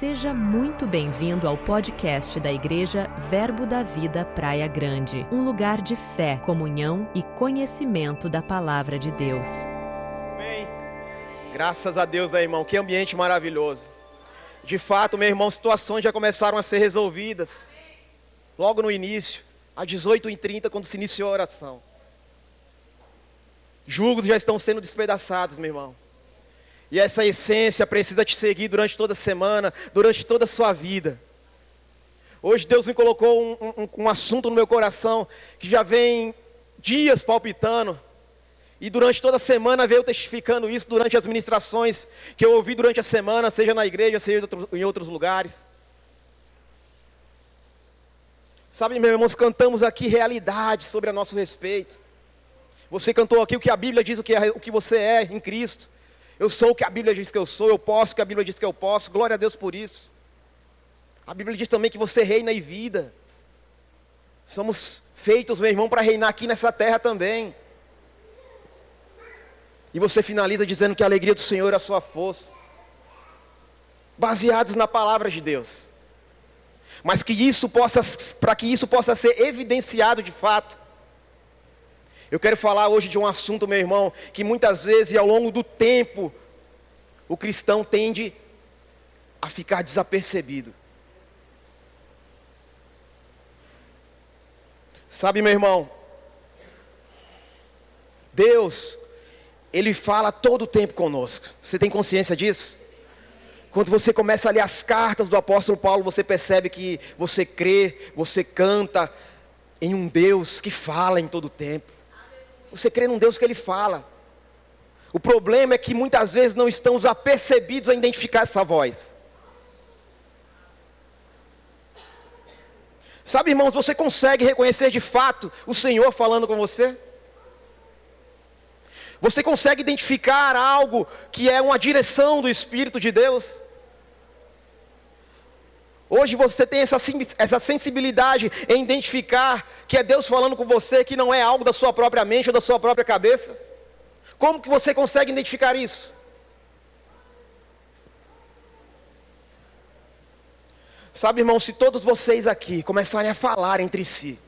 Seja muito bem-vindo ao podcast da Igreja Verbo da Vida Praia Grande, um lugar de fé, comunhão e conhecimento da Palavra de Deus. Amém. Graças a Deus, né, irmão? Que ambiente maravilhoso. De fato, meu irmão, situações já começaram a ser resolvidas. Logo no início, às 18h30, quando se iniciou a oração. Julgos já estão sendo despedaçados, meu irmão. E essa essência precisa te seguir durante toda a semana, durante toda a sua vida. Hoje Deus me colocou um assunto no meu coração que já vem dias palpitando. E durante toda a semana veio testificando isso durante as ministrações que eu ouvi durante a semana, seja na igreja, seja em outros lugares. Sabe, meus irmãos, cantamos aqui realidades sobre a nosso respeito. Você cantou aqui o que a Bíblia diz, o que você é em Cristo. Eu sou o que a Bíblia diz que eu sou, eu posso o que a Bíblia diz que eu posso. Glória a Deus por isso. A Bíblia diz também que você reina em vida. Somos feitos, meu irmão, para reinar aqui nessa terra também. E você finaliza dizendo que a alegria do Senhor é a sua força. Baseados na palavra de Deus. Mas para que isso possa ser evidenciado de fato. Eu quero falar hoje de um assunto, meu irmão, que muitas vezes ao longo do tempo, o cristão tende a ficar desapercebido. Sabe, meu irmão, Deus, Ele fala todo o tempo conosco. Você tem consciência disso? Quando você começa a ler as cartas do apóstolo Paulo, você percebe que você crê, você canta em um Deus que fala em todo o tempo. Você crê num Deus que Ele fala. O problema é que muitas vezes não estamos apercebidos a identificar essa voz. Sabe, irmãos, você consegue reconhecer de fato o Senhor falando com você? Você consegue identificar algo que é uma direção do Espírito de Deus? Hoje você tem essa sensibilidade em identificar que é Deus falando com você, que não é algo da sua própria mente ou da sua própria cabeça? Como que você consegue identificar isso? Sabe, irmão, se todos vocês aqui começarem a falar entre si,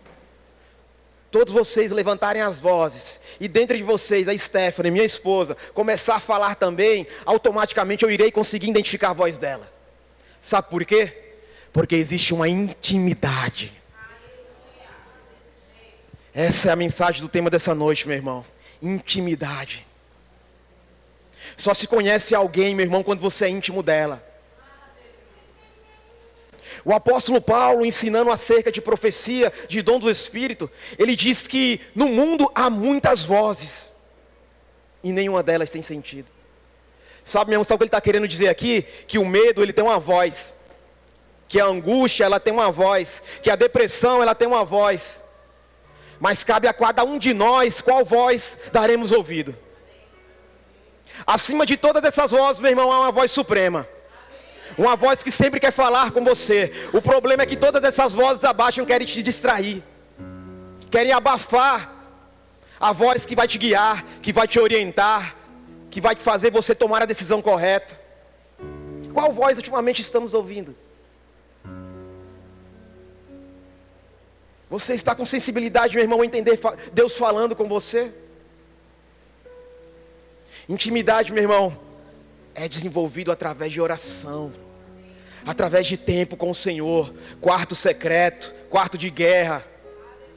todos vocês levantarem as vozes, e dentro de vocês, a Stephanie, minha esposa, começar a falar também, automaticamente eu irei conseguir identificar a voz dela. Sabe por quê? Porque existe uma intimidade. Essa é a mensagem do tema dessa noite, meu irmão. Intimidade. Só se conhece alguém, meu irmão, quando você é íntimo dela. O apóstolo Paulo, ensinando acerca de profecia, de dom do Espírito, ele diz que no mundo há muitas vozes, e nenhuma delas tem sentido. Sabe, meu irmão, sabe o que ele está querendo dizer aqui? Que o medo, ele tem uma voz. Que a angústia, ela tem uma voz. Que a depressão, ela tem uma voz. Mas cabe a cada um de nós qual voz daremos ouvido. Acima de todas essas vozes, meu irmão, há uma voz suprema. Uma voz que sempre quer falar com você. O problema é que todas essas vozes abaixo querem te distrair. Querem abafar a voz que vai te guiar, que vai te orientar, que vai te fazer você tomar a decisão correta. Qual voz ultimamente estamos ouvindo? Você está com sensibilidade, meu irmão, a entender Deus falando com você? Intimidade, meu irmão, é desenvolvido através de oração, através de tempo com o Senhor, quarto secreto, quarto de guerra.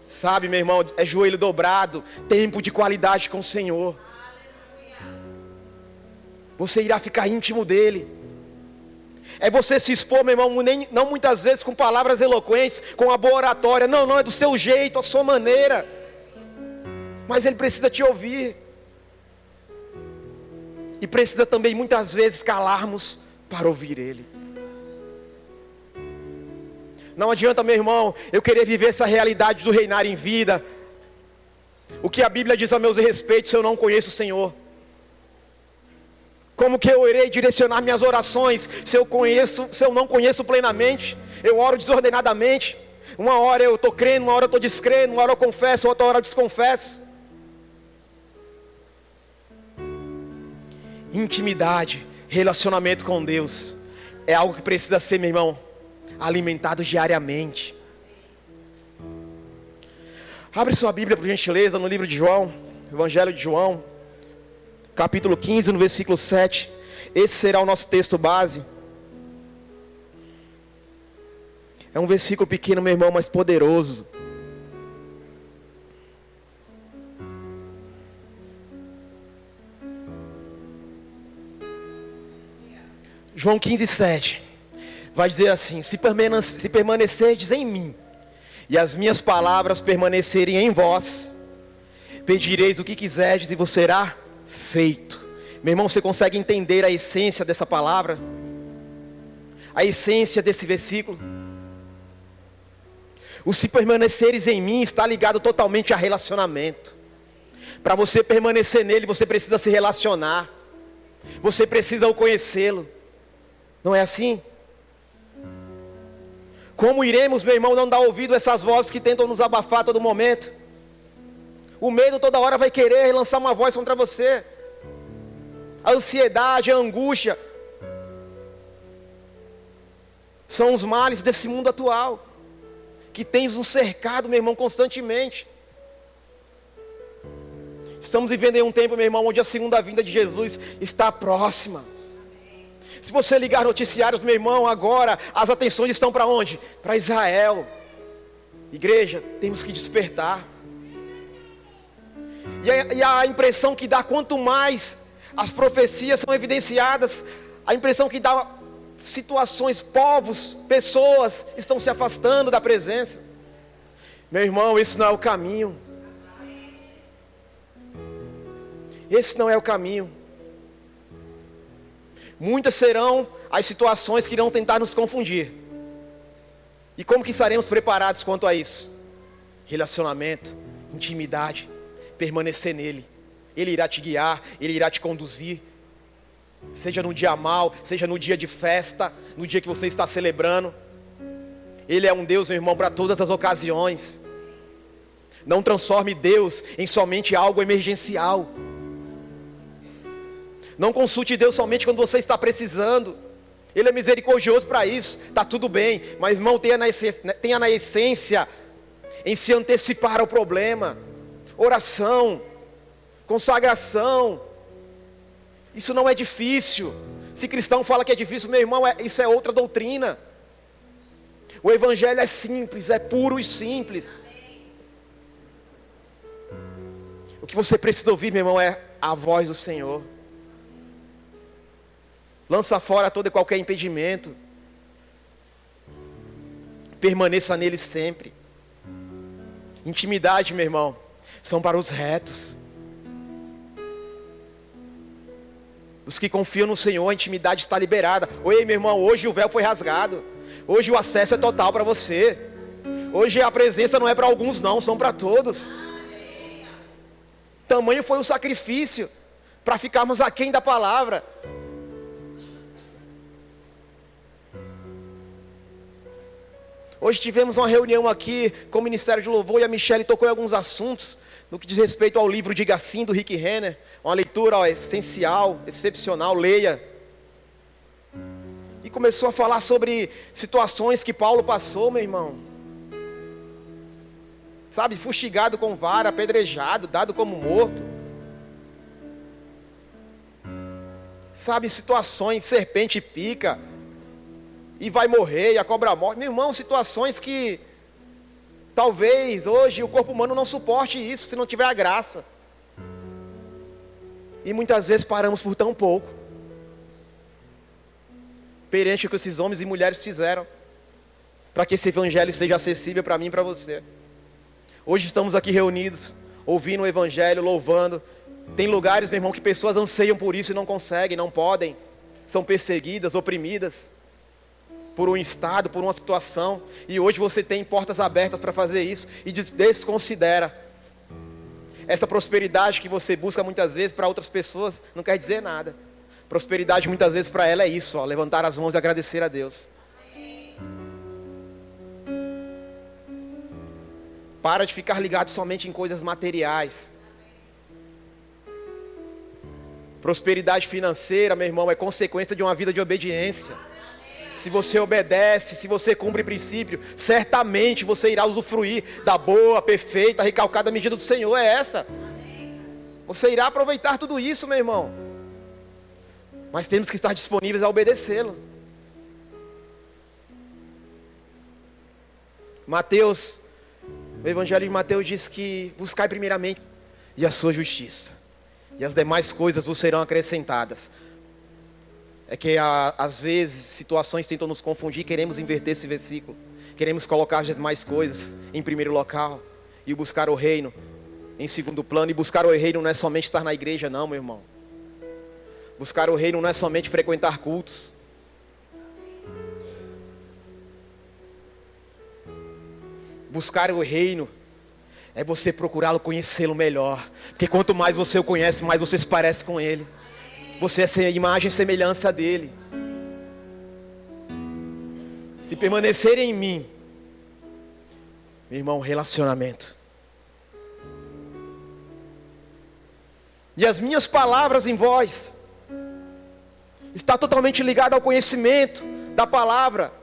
Sabe, meu irmão, é joelho dobrado, tempo de qualidade com o Senhor. Você irá ficar íntimo dEle. É você se expor, meu irmão, não muitas vezes com palavras eloquentes, com uma boa oratória. Não, é do seu jeito, a sua maneira. Mas Ele precisa te ouvir. E precisa também muitas vezes calarmos para ouvir Ele. Não adianta, meu irmão, eu querer viver essa realidade do reinar em vida. O que a Bíblia diz a meus respeitos se eu não conheço o Senhor? Como que eu irei direcionar minhas orações se eu não conheço plenamente? Eu oro desordenadamente. Uma hora eu estou crendo, uma hora eu estou descrendo, uma hora eu confesso, outra hora eu desconfesso. Intimidade, relacionamento com Deus é algo que precisa ser, meu irmão, alimentado diariamente. Abre sua Bíblia, por gentileza, no livro de João, Evangelho de João, capítulo 15, no versículo 7. Esse será o nosso texto base. É um versículo pequeno, meu irmão, mas poderoso. João 15, 7. Vai dizer assim: se permanecerdes em mim, e as minhas palavras permanecerem em vós, pedireis o que quiserdes e vos será feito. Meu irmão, você consegue entender a essência dessa palavra? A essência desse versículo? O se permaneceres em mim está ligado totalmente a relacionamento. Para você permanecer nele, você precisa se relacionar. Você precisa o conhecê-lo. Não é assim? Como iremos, meu irmão, não dar ouvido a essas vozes que tentam nos abafar a todo momento? O medo toda hora vai querer lançar uma voz contra você. A ansiedade, a angústia são os males desse mundo atual, que tem nos cercado, meu irmão, constantemente. Estamos vivendo em um tempo, meu irmão, onde a segunda vinda de Jesus está próxima. Se você ligar noticiários, meu irmão, agora as atenções estão para onde? Para Israel. Igreja, temos que despertar. E a impressão que dá, quanto mais as profecias são evidenciadas, a impressão que dá, situações, povos, pessoas estão se afastando da presença. Meu irmão, esse não é o caminho. Esse não é o caminho. Muitas serão as situações que irão tentar nos confundir. E como que estaremos preparados quanto a isso? Relacionamento, intimidade, permanecer nele. Ele irá te guiar, ele irá te conduzir. Seja no dia mau, seja no dia de festa, no dia que você está celebrando. Ele é um Deus, meu irmão, para todas as ocasiões. Não transforme Deus em somente algo emergencial. Não consulte Deus somente quando você está precisando. Ele é misericordioso para isso, está tudo bem. Mas, irmão, tenha na essência em se antecipar ao problema. Oração, consagração. Isso não é difícil. Se cristão fala que é difícil, meu irmão, isso é outra doutrina. O evangelho é simples, é puro e simples. O que você precisa ouvir, meu irmão, é a voz do Senhor. Lança fora todo e qualquer impedimento. Permaneça nele sempre. Intimidade, meu irmão, são para os retos. Os que confiam no Senhor, a intimidade está liberada. Oi, meu irmão, hoje o véu foi rasgado. Hoje o acesso é total para você. Hoje a presença não é para alguns não, são para todos. Tamanho foi o sacrifício para ficarmos aquém da palavra. Hoje tivemos uma reunião aqui com o Ministério de Louvor e a Michele tocou em alguns assuntos no que diz respeito ao livro Diga Sim, do Rick Renner. Uma leitura essencial, excepcional, leia. E começou a falar sobre situações que Paulo passou, meu irmão. Sabe, fustigado com vara, apedrejado, dado como morto. Sabe, situações, serpente pica, e vai morrer, e a cobra morre. Meu irmão, situações que talvez hoje o corpo humano não suporte isso, se não tiver a graça. E muitas vezes paramos por tão pouco, perante o que esses homens e mulheres fizeram, para que esse evangelho seja acessível para mim e para você. Hoje estamos aqui reunidos, ouvindo o evangelho, louvando. Tem lugares, meu irmão, que pessoas anseiam por isso e não conseguem, não podem. São perseguidas, oprimidas por um estado, por uma situação. E hoje você tem portas abertas para fazer isso e desconsidera. Essa prosperidade que você busca muitas vezes para outras pessoas não quer dizer nada. Prosperidade muitas vezes para ela é isso, ó, levantar as mãos e agradecer a Deus. Para de ficar ligado somente em coisas materiais. Prosperidade financeira, meu irmão, é consequência de uma vida de obediência. Se você obedece, se você cumpre princípio, certamente você irá usufruir da boa, perfeita, recalcada medida do Senhor. É essa. Você irá aproveitar tudo isso, meu irmão. Mas temos que estar disponíveis a obedecê-lo. Mateus, o Evangelho de Mateus diz que buscai primeiramente e a sua justiça, e as demais coisas vos serão acrescentadas. É que às vezes situações tentam nos confundir, queremos inverter esse versículo. Queremos colocar as demais coisas em primeiro local e buscar o reino em segundo plano. E buscar o reino não é somente estar na igreja, não, meu irmão. Buscar o reino não é somente frequentar cultos. Buscar o reino é você procurá-lo, conhecê-lo melhor. Porque quanto mais você o conhece, mais você se parece com ele. Você é a imagem e semelhança dele. Se permanecer em mim, meu irmão, relacionamento. E as minhas palavras em vós está totalmente ligado ao conhecimento da palavra.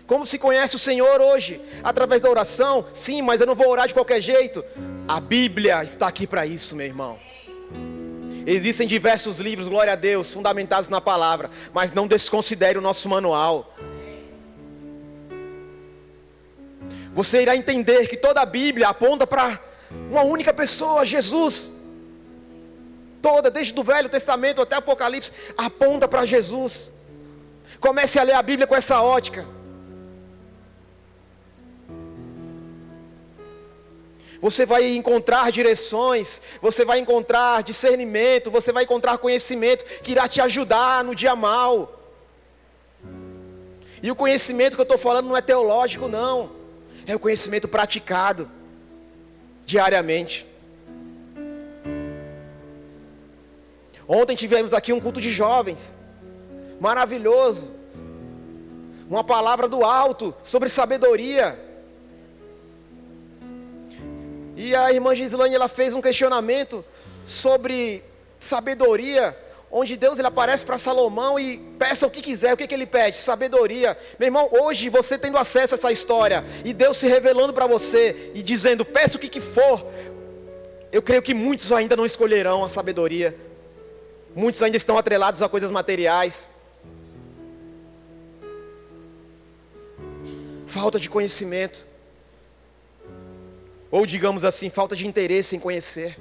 Como se conhece o Senhor hoje? Através da oração? Sim, mas eu não vou orar de qualquer jeito. A Bíblia está aqui para isso, meu irmão. Existem diversos livros, glória a Deus, fundamentados na palavra, mas não desconsidere o nosso manual. Você irá entender que toda a Bíblia aponta para uma única pessoa, Jesus. Toda, desde o Velho Testamento até Apocalipse, aponta para Jesus. Comece a ler a Bíblia com essa ótica. Você vai encontrar direções, você vai encontrar discernimento, você vai encontrar conhecimento que irá te ajudar no dia mau. E o conhecimento que eu estou falando não é teológico, não. É o conhecimento praticado diariamente. Ontem tivemos aqui um culto de jovens, maravilhoso. Uma palavra do alto sobre sabedoria. E a irmã Gislane, ela fez um questionamento sobre sabedoria, onde Deus ele aparece para Salomão e peça o que quiser. O que ele pede? Sabedoria. Meu irmão, hoje você tendo acesso a essa história e Deus se revelando para você e dizendo, peça o que for, eu creio que muitos ainda não escolherão a sabedoria. Muitos ainda estão atrelados a coisas materiais. Falta de conhecimento. Ou digamos assim, falta de interesse em conhecer.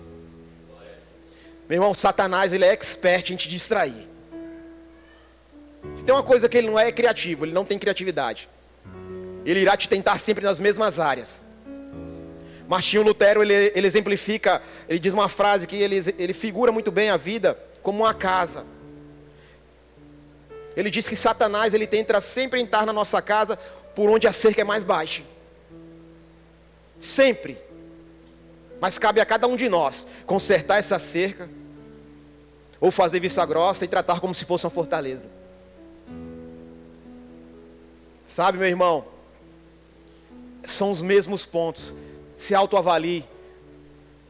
Meu irmão, Satanás, ele é expert em te distrair. Se tem uma coisa que ele não é criativo, ele não tem criatividade. Ele irá te tentar sempre nas mesmas áreas. Martinho Lutero, ele exemplifica, ele diz uma frase que ele figura muito bem a vida como uma casa. Ele diz que Satanás, ele tenta sempre entrar na nossa casa por onde a cerca é mais baixa. Sempre. Mas cabe a cada um de nós consertar essa cerca, ou fazer vista grossa e tratar como se fosse uma fortaleza. Sabe, meu irmão, são os mesmos pontos. Se autoavalie.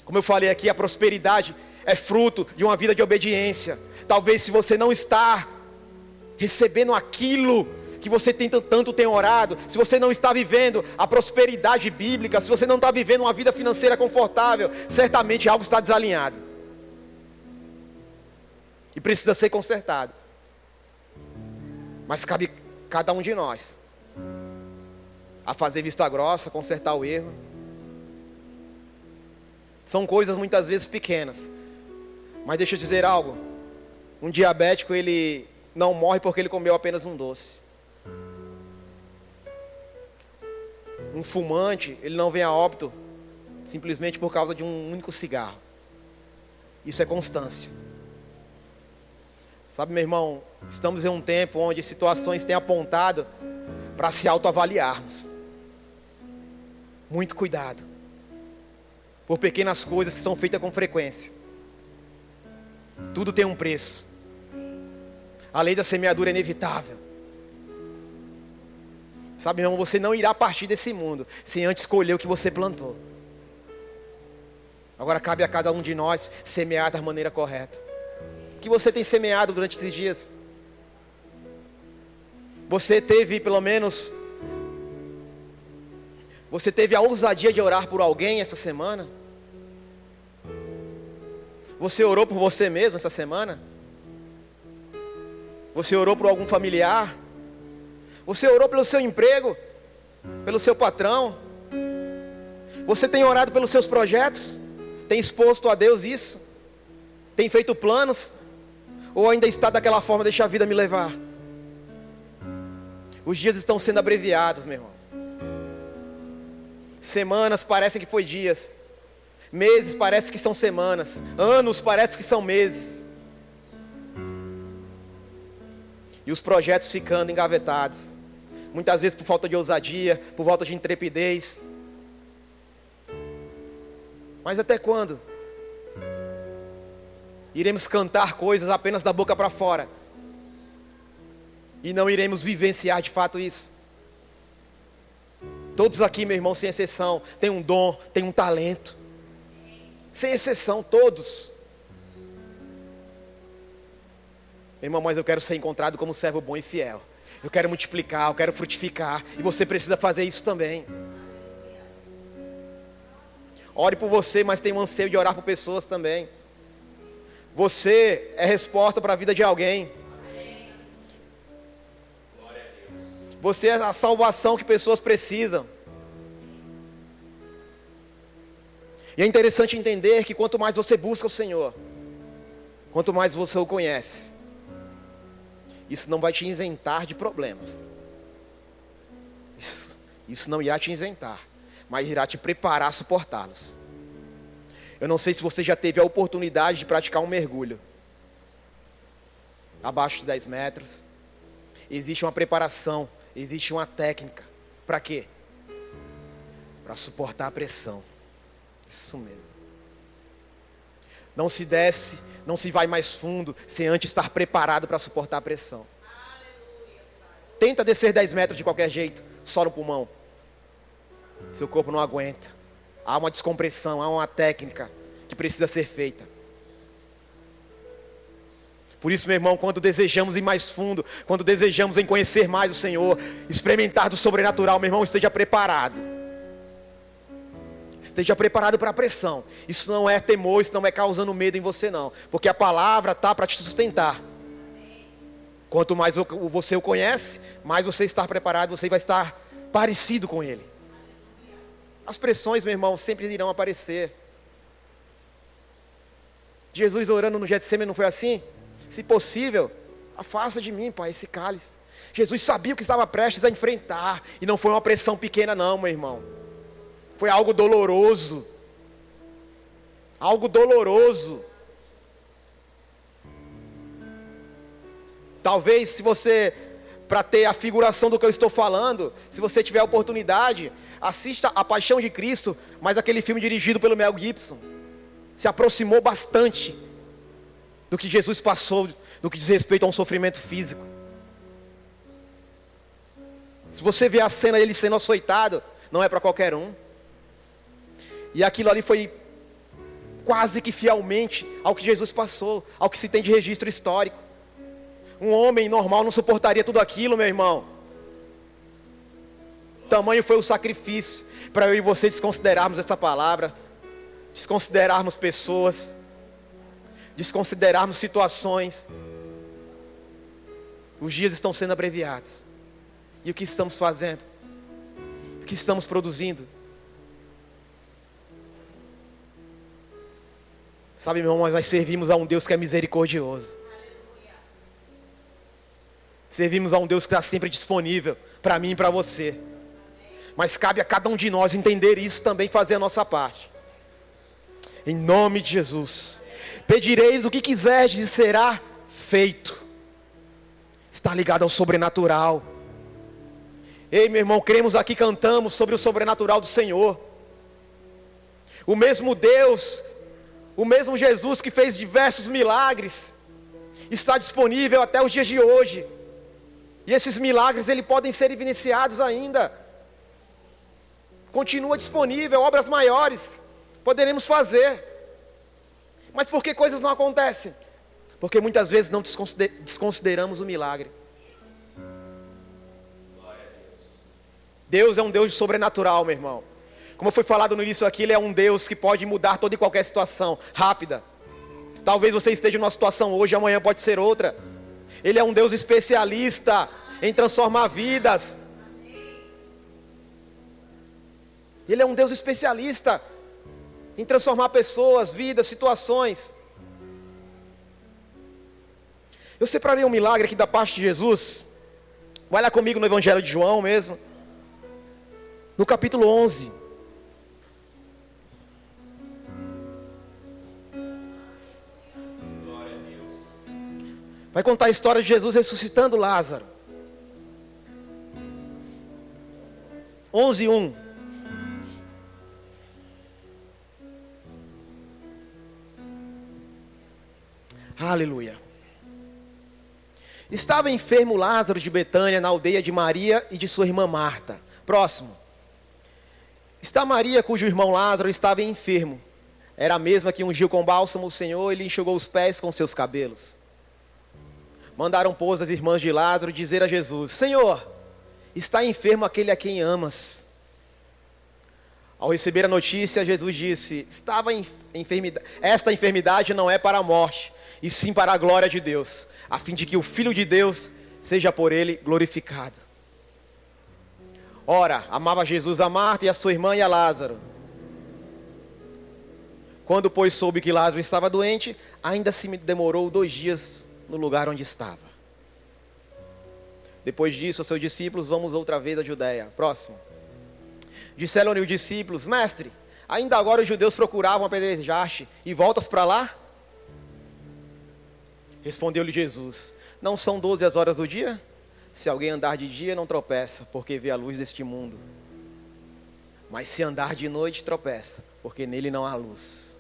Como eu falei aqui, a prosperidade é fruto de uma vida de obediência. Talvez se você não está recebendo aquilo que você tanto tem orado, se você não está vivendo a prosperidade bíblica, se você não está vivendo uma vida financeira confortável, certamente algo está desalinhado. E precisa ser consertado. Mas cabe cada um de nós a fazer vista grossa, consertar o erro. São coisas muitas vezes pequenas. Mas deixa eu dizer algo. Um diabético, ele não morre porque ele comeu apenas um doce. Um fumante, ele não vem a óbito simplesmente por causa de um único cigarro. Isso é constância. Sabe, meu irmão, estamos em um tempo onde situações têm apontado para se autoavaliarmos. Muito cuidado. Por pequenas coisas que são feitas com frequência. Tudo tem um preço. A lei da semeadura é inevitável. Sabe, meu irmão, você não irá partir desse mundo sem antes escolher o que você plantou. Agora cabe a cada um de nós semear da maneira correta. O que você tem semeado durante esses dias? Você teve a ousadia de orar por alguém essa semana? Você orou por você mesmo essa semana? Você orou por algum familiar? Você orou pelo seu emprego? Pelo seu patrão? Você tem orado pelos seus projetos? Tem exposto a Deus isso? Tem feito planos? Ou ainda está daquela forma, deixa a vida me levar? Os dias estão sendo abreviados, meu irmão. Semanas parecem que foi dias. Meses parece que são semanas. Anos parece que são meses. E os projetos ficando engavetados. Muitas vezes por falta de ousadia, por falta de intrepidez. Mas até quando? Iremos cantar coisas apenas da boca para fora. E não iremos vivenciar de fato isso. Todos aqui, meu irmão, sem exceção, têm um dom, têm um talento. Sem exceção, todos. Meu irmão, mas eu quero ser encontrado como servo bom e fiel. Eu quero multiplicar, eu quero frutificar. E você precisa fazer isso também. Ore por você, mas tem um anseio de orar por pessoas também. Você é resposta para a vida de alguém. Você é a salvação que pessoas precisam. E é interessante entender que quanto mais você busca o Senhor, quanto mais você o conhece, isso não vai te isentar de problemas. Isso não irá te isentar, mas irá te preparar a suportá-los. Eu não sei se você já teve a oportunidade de praticar um mergulho. Abaixo de 10 metros. Existe uma preparação, existe uma técnica. Para quê? Para suportar a pressão. Isso mesmo. Não se desce, não se vai mais fundo, sem antes estar preparado para suportar a pressão. Tenta descer 10 metros de qualquer jeito, só no pulmão. Seu corpo não aguenta. Há uma descompressão, há uma técnica que precisa ser feita. Por isso, meu irmão, quando desejamos ir mais fundo, quando desejamos em conhecer mais o Senhor, experimentar do sobrenatural, meu irmão, esteja preparado. Esteja preparado para a pressão. Isso não é temor, isso não é causando medo em você não. Porque a palavra está para te sustentar. Quanto mais você o conhece, mais você está preparado, você vai estar parecido com Ele. As pressões, meu irmão, sempre irão aparecer. Jesus orando no Getsêmani não foi assim? Se possível, afasta de mim, Pai, esse cálice. Jesus sabia o que estava prestes a enfrentar. E não foi uma pressão pequena não, meu irmão. Foi algo doloroso. Algo doloroso. Talvez se você, para ter a figuração do que eu estou falando, se você tiver a oportunidade, assista A Paixão de Cristo, mas aquele filme dirigido pelo Mel Gibson. Se aproximou bastante do que Jesus passou, no que diz respeito a um sofrimento físico. Se você vê a cena dele sendo açoitado, não é para qualquer um. E aquilo ali foi quase que fielmente ao que Jesus passou, ao que se tem de registro histórico. Um homem normal não suportaria tudo aquilo, meu irmão. Tamanho foi o sacrifício para eu e você desconsiderarmos essa palavra, desconsiderarmos pessoas, desconsiderarmos situações. Os dias estão sendo abreviados. E o que estamos fazendo? O que estamos produzindo? Sabe, meu irmão, nós servimos a um Deus que é misericordioso. Servimos a um Deus que está sempre disponível para mim e para você. Mas cabe a cada um de nós entender isso também, fazer a nossa parte. Em nome de Jesus. Pedireis o que quiserdes e será feito. Está ligado ao sobrenatural. Ei, meu irmão, cremos aqui, cantamos sobre o sobrenatural do Senhor. O mesmo Deus, o mesmo Jesus que fez diversos milagres, está disponível até os dias de hoje. E esses milagres, eles podem ser evidenciados ainda. Continua disponível, obras maiores poderemos fazer. Mas por que coisas não acontecem? Porque muitas vezes não desconsideramos o milagre. Deus é um Deus sobrenatural, meu irmão. Como foi falado no início aqui, Ele é um Deus que pode mudar toda e qualquer situação, rápida. Talvez você esteja numa situação hoje, amanhã pode ser outra. Ele é um Deus especialista em transformar vidas. Ele é um Deus especialista em transformar pessoas, vidas, situações. Eu separei um milagre aqui da parte de Jesus. Vai lá comigo no Evangelho de João mesmo. No capítulo 11. Vai contar a história de Jesus ressuscitando Lázaro. 11:1. Aleluia. Estava enfermo Lázaro de Betânia, na aldeia de Maria e de sua irmã Marta. Próximo. Está Maria, cujo irmão Lázaro estava enfermo. Era a mesma que ungiu com bálsamo o Senhor e lhe enxugou os pés com seus cabelos. Mandaram, pois, as irmãs de Lázaro dizer a Jesus: Senhor, está enfermo aquele a quem amas. Ao receber a notícia, Jesus disse: esta enfermidade não é para a morte, e sim para a glória de Deus, a fim de que o Filho de Deus seja por ele glorificado. Ora, amava Jesus a Marta e a sua irmã e a Lázaro. Quando, pois, soube que Lázaro estava doente, ainda se demorou 2 dias no lugar onde estava. Depois disso, os seus discípulos, vamos outra vez à Judeia. Próximo. Disseram-lhe os discípulos: Mestre, ainda agora os judeus procuravam apedrejar-te, e voltas para lá? Respondeu-lhe Jesus: Não são 12 as horas do dia? Se alguém andar de dia, não tropeça, porque vê a luz deste mundo. Mas se andar de noite, tropeça, porque nele não há luz.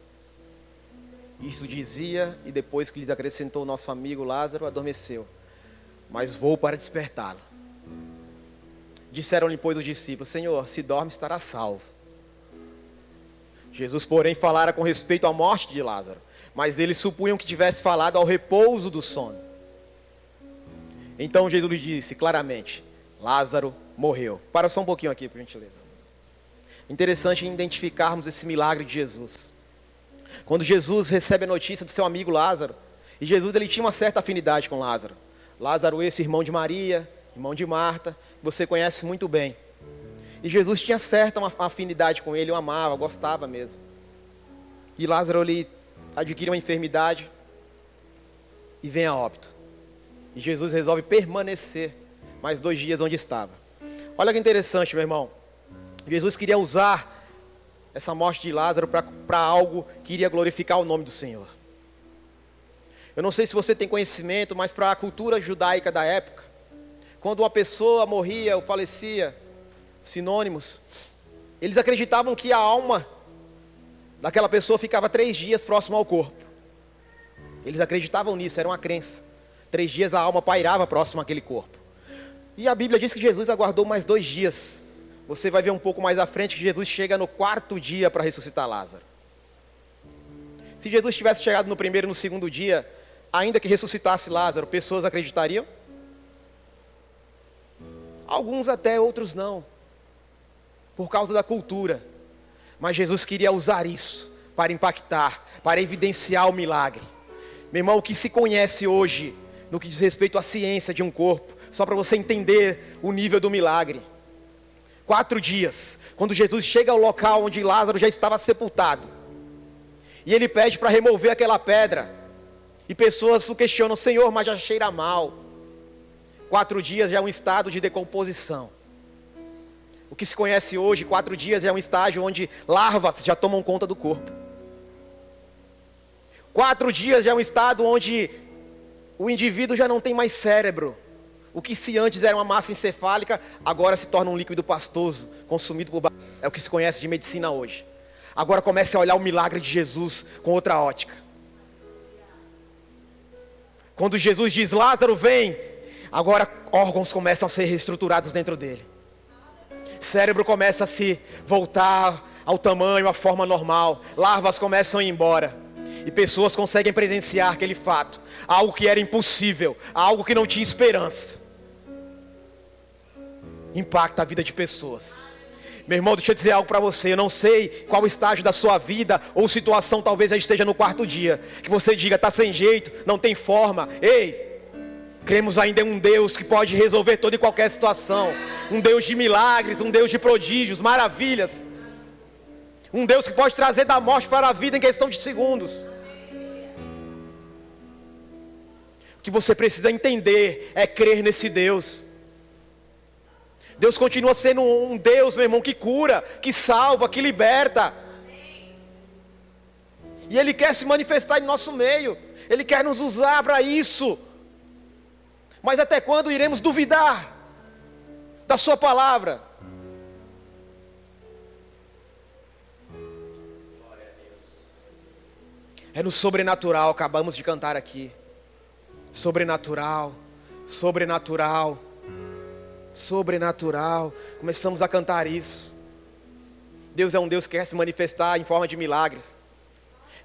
Isso dizia, e depois que lhes acrescentou nosso amigo Lázaro, adormeceu. Mas vou para despertá-lo. Disseram-lhe, pois, os discípulos: Senhor, se dorme, estará salvo. Jesus, porém, falara com respeito à morte de Lázaro, mas eles supunham que tivesse falado ao repouso do sono. Então Jesus lhe disse claramente: Lázaro morreu. Para só um pouquinho aqui, por gentileza. Interessante identificarmos esse milagre de Jesus. Quando Jesus recebe a notícia do seu amigo Lázaro, e Jesus ele tinha uma certa afinidade com Lázaro. Lázaro, esse irmão de Maria, irmão de Marta, que você conhece muito bem. E Jesus tinha certa uma afinidade com ele, o amava, gostava mesmo. E Lázaro ele adquire uma enfermidade e vem a óbito. E Jesus resolve permanecer mais 2 dias onde estava. Olha que interessante, meu irmão. Jesus queria usar essa morte de Lázaro para algo que iria glorificar o nome do Senhor. Eu não sei se você tem conhecimento, mas para a cultura judaica da época, quando uma pessoa morria ou falecia, sinônimos, eles acreditavam que a alma daquela pessoa ficava 3 dias próximo ao corpo. Eles acreditavam nisso, era uma crença. 3 dias a alma pairava próximo àquele corpo. E a Bíblia diz que Jesus aguardou mais 2 dias. Você vai ver um pouco mais à frente que Jesus chega no 4º dia para ressuscitar Lázaro. Se Jesus tivesse chegado no 1º e no 2º dia, ainda que ressuscitasse Lázaro, pessoas acreditariam? Alguns até, outros não. Por causa da cultura. Mas Jesus queria usar isso para impactar, para evidenciar o milagre. Meu irmão, o que se conhece hoje, no que diz respeito à ciência de um corpo, só para você entender o nível do milagre. 4 dias, quando Jesus chega ao local onde Lázaro já estava sepultado, e ele pede para remover aquela pedra, e pessoas o questionam: Senhor, mas já cheira mal. 4 dias já é um estado de decomposição. O que se conhece hoje, 4 dias é um estágio onde larvas já tomam conta do corpo. 4 dias já é um estado onde o indivíduo já não tem mais cérebro. O que se antes era uma massa encefálica, agora se torna um líquido pastoso, consumido por... É o que se conhece de medicina hoje. Agora comece a olhar o milagre de Jesus com outra ótica. Quando Jesus diz: Lázaro, vem, agora órgãos começam a ser reestruturados dentro dele. Cérebro começa a se voltar ao tamanho, à forma normal. Larvas começam a ir embora. E pessoas conseguem presenciar aquele fato. Algo que era impossível, algo que não tinha esperança. impacta a vida de pessoas. Meu irmão, deixa eu dizer algo para você. Eu não sei qual estágio da sua vida ou situação talvez já esteja no quarto dia, que você diga, está sem jeito, não tem forma. Ei, cremos ainda em um Deus que pode resolver toda e qualquer situação. Um Deus de milagres, um Deus de prodígios, maravilhas. Um Deus que pode trazer da morte para a vida em questão de segundos. O que você precisa entender é crer nesse Deus. Deus continua sendo um Deus, meu irmão, que cura, que salva, que liberta. E Ele quer se manifestar em nosso meio. Ele quer nos usar para isso. Mas até quando iremos duvidar da Sua palavra? É no sobrenatural, acabamos de cantar aqui. Sobrenatural, sobrenatural. Sobrenatural, começamos a cantar isso. Deus é um Deus que quer se manifestar em forma de milagres.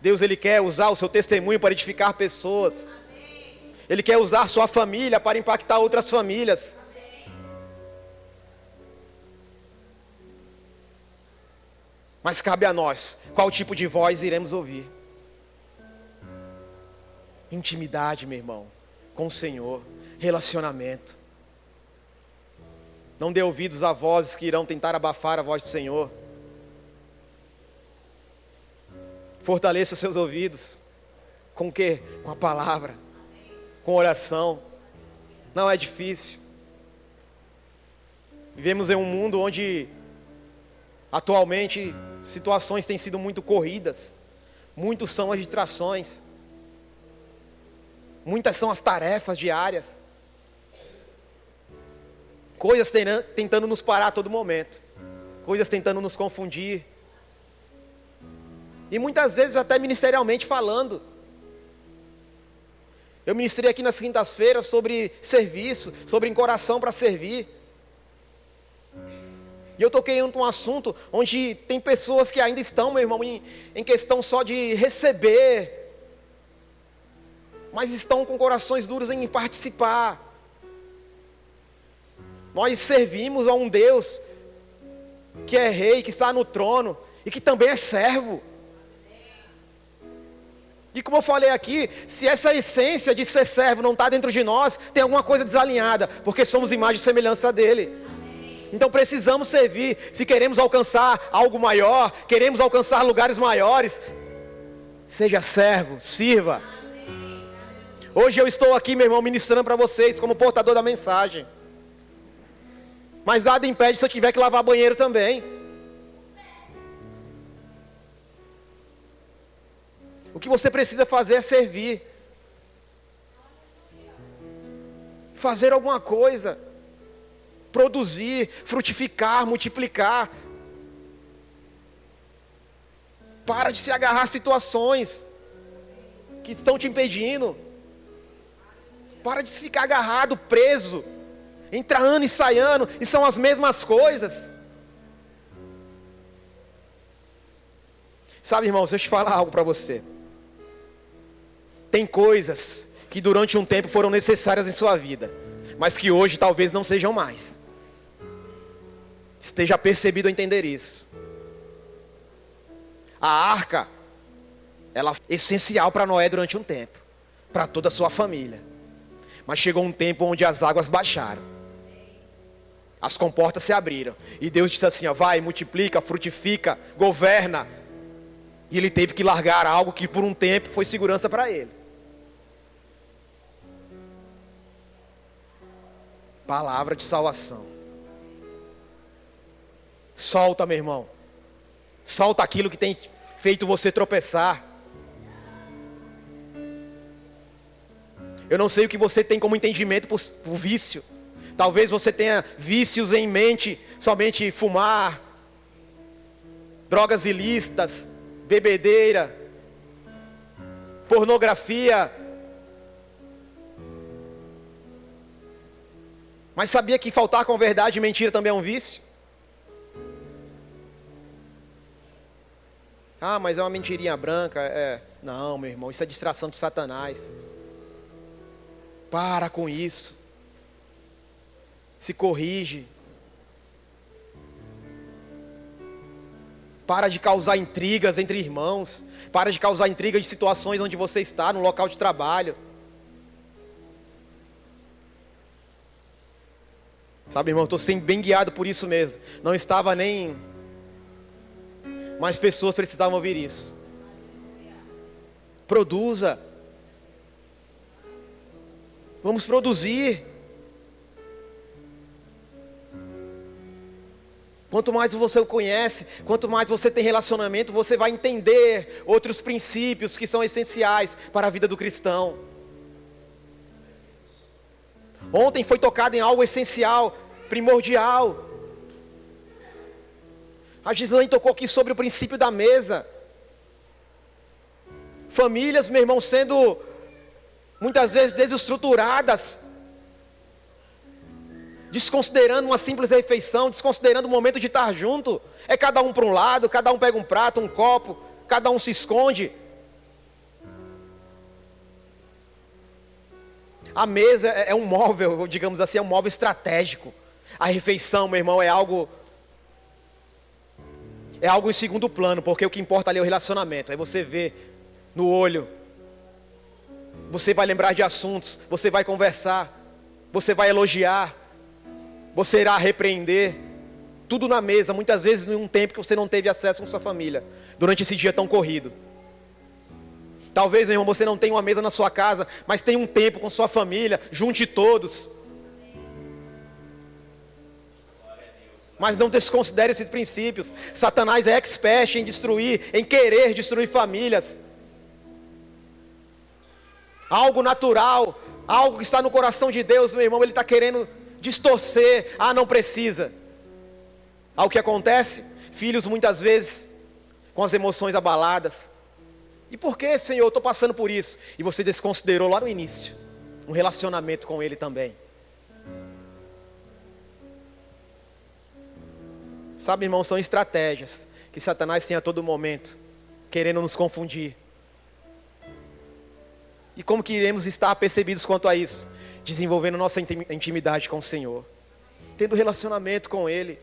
Deus, Ele quer usar o seu testemunho para edificar pessoas. Ele quer usar a sua família para impactar outras famílias. Mas cabe a nós, qual tipo de voz iremos ouvir? Intimidade, meu irmão, com o Senhor, relacionamento. Não dê ouvidos a vozes que irão tentar abafar a voz do Senhor. Fortaleça os seus ouvidos. Com o quê? Com a palavra. Com oração. Não é difícil. Vivemos em um mundo onde, atualmente, situações têm sido muito corridas. Muitas são as distrações. Muitas são as tarefas diárias. Coisas tentando nos parar a todo momento. Coisas tentando nos confundir. E muitas vezes até ministerialmente falando. Eu ministrei aqui nas quintas-feiras sobre serviço, sobre encoração para servir. E eu toquei em um assunto onde tem pessoas que ainda estão, meu irmão, em questão só de receber. Mas estão com corações duros em participar. Nós servimos a um Deus que é rei, que está no trono e que também é servo. E como eu falei aqui, se essa essência de ser servo não está dentro de nós, tem alguma coisa desalinhada, porque somos imagem e semelhança dele. Então precisamos servir. Se queremos alcançar algo maior, queremos alcançar lugares maiores, seja servo, sirva. Hoje eu estou aqui, meu irmão, ministrando para vocês como portador da mensagem. Mas nada impede se eu tiver que lavar banheiro também. O que você precisa fazer é servir. Fazer alguma coisa. Produzir, frutificar, multiplicar. Para de se agarrar a situações que estão te impedindo. Para de se ficar agarrado, preso. Entra ano e sai ano, e são as mesmas coisas. Sabe, irmãos, deixa eu te falar algo para você. Tem coisas que durante um tempo foram necessárias em sua vida, mas que hoje talvez não sejam mais. Esteja percebido a entender isso. A arca, ela é essencial para Noé durante um tempo, para toda a sua família. Mas chegou um tempo onde as águas baixaram. As comportas se abriram. E Deus disse assim, ó, vai, multiplica, frutifica, governa. E ele teve que largar algo que por um tempo foi segurança para ele. Palavra de salvação. Solta, meu irmão. Solta aquilo que tem feito você tropeçar. Eu não sei o que você tem como entendimento por vício. Talvez você tenha vícios em mente, somente fumar, drogas ilícitas, bebedeira, pornografia. Mas sabia que faltar com verdade e mentira também é um vício? Ah, mas é uma mentirinha branca. Não, meu irmão, isso é distração de Satanás. Para com isso. Se corrige. Para de causar intrigas entre irmãos. Para de causar intrigas de situações onde você está, no local de trabalho. Sabe, irmão, estou sendo bem guiado por isso mesmo. Não estava nem... Mas pessoas precisavam ouvir isso. Produza. Vamos produzir. Quanto mais você o conhece, quanto mais você tem relacionamento, você vai entender outros princípios que são essenciais para a vida do cristão. Ontem foi tocado em algo essencial, primordial. A Gislaine tocou aqui sobre o princípio da mesa. Famílias, meu irmão, sendo muitas vezes desestruturadas, desconsiderando uma simples refeição, desconsiderando o momento de estar junto. É cada um para um lado, cada um pega um prato, um copo, cada um se esconde. A mesa é um móvel, digamos assim, é um móvel estratégico. A refeição, meu irmão, é algo em segundo plano, porque o que importa ali é o relacionamento. Aí você vê no olho, você vai lembrar de assuntos, você vai conversar, você vai elogiar, você irá repreender, tudo na mesa, muitas vezes em um tempo que você não teve acesso com sua família, durante esse dia tão corrido. Talvez, meu irmão, você não tenha uma mesa na sua casa, mas tenha um tempo com sua família, junte todos. Mas não desconsidere esses princípios. Satanás é expert em destruir, em querer destruir famílias. Algo natural, algo que está no coração de Deus, meu irmão, ele está querendo distorcer. Ah, não precisa. Ao que acontece? Filhos muitas vezes com as emoções abaladas. E por que, Senhor, eu estou passando por isso? E você desconsiderou lá no início um relacionamento com Ele também. Sabe, irmão, são estratégias que Satanás tem a todo momento, querendo nos confundir. E como que iremos estar percebidos quanto a isso? Desenvolvendo nossa intimidade com o Senhor, tendo relacionamento com Ele.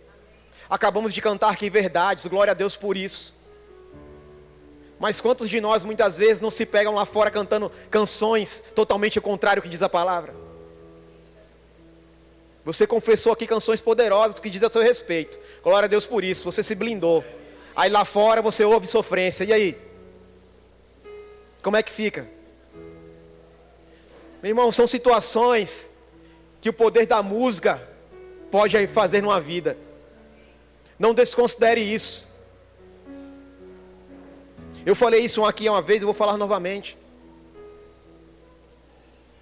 Acabamos de cantar aqui verdades, glória a Deus por isso. Mas quantos de nós muitas vezes não se pegam lá fora cantando canções totalmente ao contrário do que diz a palavra? Você confessou aqui canções poderosas que dizem a seu respeito. Glória a Deus por isso, você se blindou. Aí lá fora você ouve sofrência, e aí? Como é que fica? Meu irmão, são situações que o poder da música pode fazer numa vida. Não desconsidere isso. Eu falei isso aqui uma vez, eu vou falar novamente.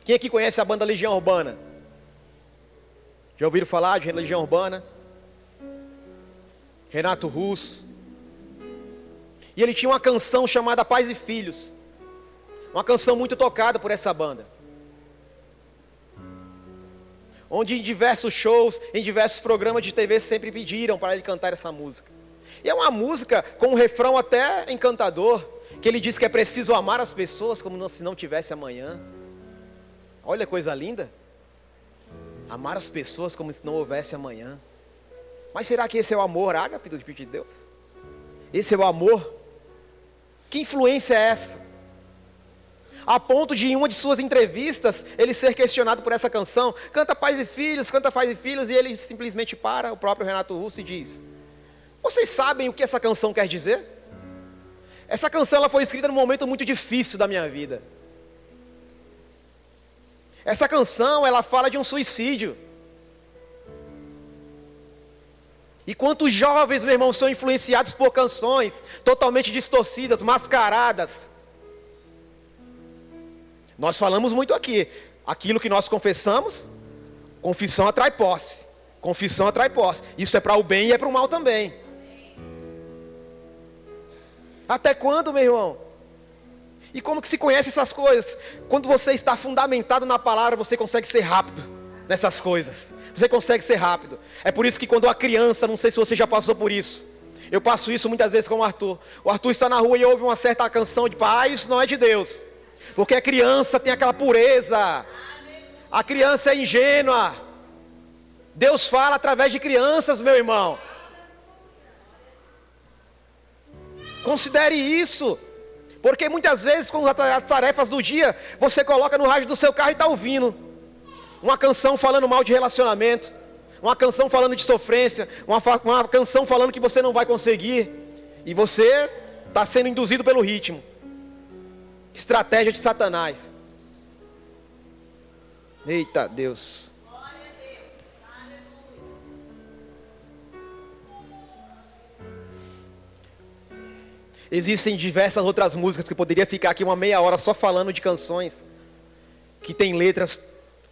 Quem aqui conhece a banda Legião Urbana? Já ouviram falar de Legião Urbana? Renato Russo. E ele tinha uma canção chamada Pais e Filhos. Uma canção muito tocada por essa banda. Onde em diversos shows, em diversos programas de TV sempre pediram para ele cantar essa música. E é uma música com um refrão até encantador, que ele diz que é preciso amar as pessoas como se não tivesse amanhã. Olha que coisa linda. Amar as pessoas como se não houvesse amanhã. Mas será que esse é o amor ágape do Espírito de Deus? Esse é o amor? Que influência é essa? A ponto de em uma de suas entrevistas, ele ser questionado por essa canção, canta Pais e Filhos, e ele simplesmente para, o próprio Renato Russo, e diz: vocês sabem o que essa canção quer dizer? Essa canção ela foi escrita num momento muito difícil da minha vida. Essa canção ela fala de um suicídio. E quantos jovens, meu irmão, são influenciados por canções totalmente distorcidas, mascaradas. Nós falamos muito aqui, aquilo que nós confessamos, confissão atrai posse. Confissão atrai posse. Isso é para o bem e é para o mal também. Até quando, meu irmão? E como que se conhece essas coisas? Quando você está fundamentado na palavra, você consegue ser rápido nessas coisas. Você consegue ser rápido. É por isso que quando a criança, não sei se você já passou por isso, eu passo isso muitas vezes com o Arthur. O Arthur está na rua e ouve uma certa canção de pai, isso não é de Deus. Porque a criança tem aquela pureza. A criança é ingênua. Deus fala através de crianças, meu irmão. Considere isso. Porque muitas vezes, com as tarefas do dia, você coloca no rádio do seu carro e está ouvindo uma canção falando mal de relacionamento, uma canção falando de sofrência, uma canção falando que você não vai conseguir, e você está sendo induzido pelo ritmo. Estratégia de Satanás. Eita Deus. Existem diversas outras músicas que eu poderia ficar aqui uma meia hora só falando de canções que tem letras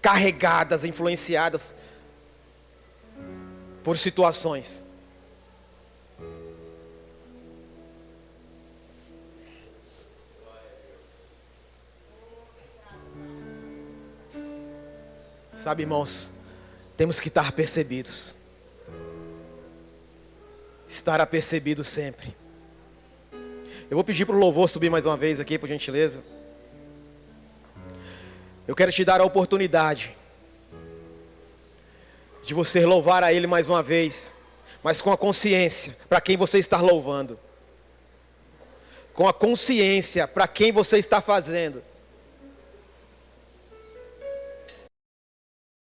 carregadas, influenciadas por situações. Sabe, irmãos, temos que estar apercebidos. Estar apercebido sempre. Eu vou pedir para o louvor subir mais uma vez aqui, por gentileza. Eu quero te dar a oportunidade de você louvar a Ele mais uma vez, mas com a consciência para quem você está louvando. Com a consciência para quem você está fazendo.